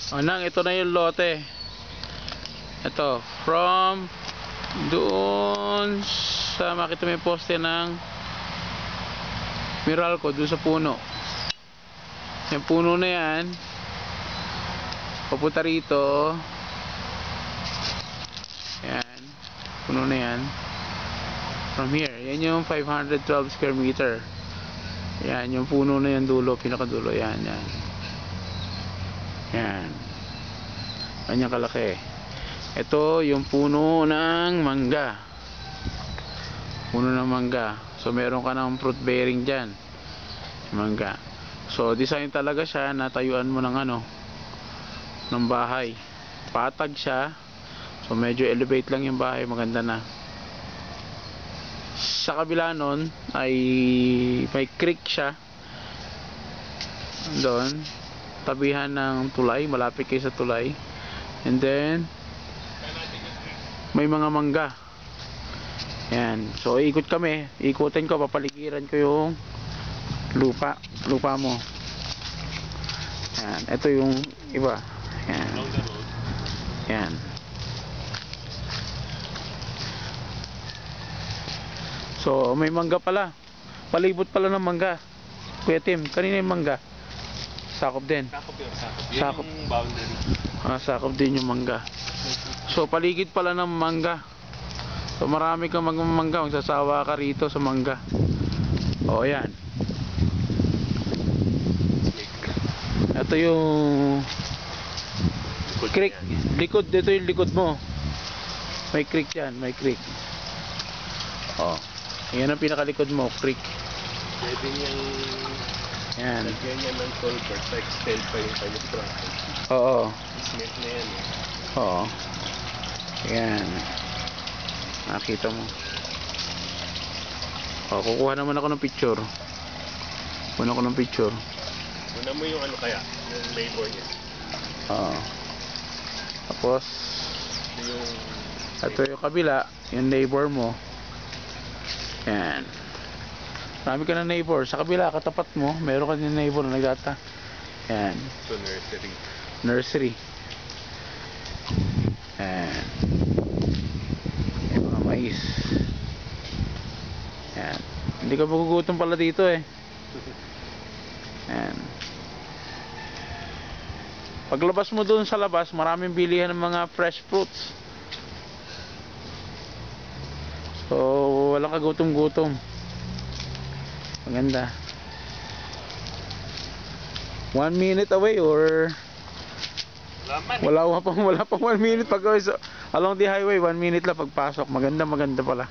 O nang, ito na yung lote. Ito, from doon sa makita mo yung poste ng Meralco, doon sa puno. Yung puno na yan, papunta rito. Yan, puno na yan. From here, yan yung 512 square meter. Yan, yung puno na yan dulo, pinakadulo. Yan, yan. Yan. Kanyang kalaki. Ito yung puno ng mangga. Puno ng mangga. So meron ka ng fruit bearing dyan. Mangga. So design talaga siya na tayuan mo ng ano, ng bahay. Patag siya. So medyo elevate lang yung bahay, maganda na. Sa kabila nun ay may creek siya. Doon, tabihan ng tulay, malapit kayo sa tulay. And then may mga mangga. Yan. So ikot kami, ikutin ko, papaligiran ko yung lupa mo. Yan. Ito yung iba. Yan. Yan. So may mangga pala. Palibot pala ng mangga. Kuya Tim, kanina yung mangga. Sakop din. Sakop yun, sakop. Yun Sakop. yung boundary. Sakop din yung mangga. So paligid pala ng mangga. So marami kang magmamangga, magsasawa ka rito sa mangga. O yan. Ito yung creek. Likod, dito yung likod mo. May creek yan, may creek. O. Yan ang pinakalikod mo, creek. Pwede niyang Yan. lagyan niya ng culvert sa extend pa yung kanyang traffic. Oo. Cement na yan eh. Oo. Yan. Nakita mo. O, kukuha naman ako ng picture. Kuha ako ng picture. Una mo yung ano kaya, yung labor niya. Oo. Tapos, Yung ito yung kabila, yung neighbor mo. Yan. Marami ka na neighbor. Sa kabila, katapat mo, meron ka din neighbor na nagdata. Yan. so nursery. Nursery. Yan. Yung mga mais. Yan. Hindi ka magugutom pala dito eh. Yan. Paglabas mo doon sa labas, maraming bilihan ng mga fresh fruits. So, walang kagutom-gutom. Maganda. 1 minute away or wala pang 1 minute pag along the highway, 1 minute lang pagpasok. Maganda pala.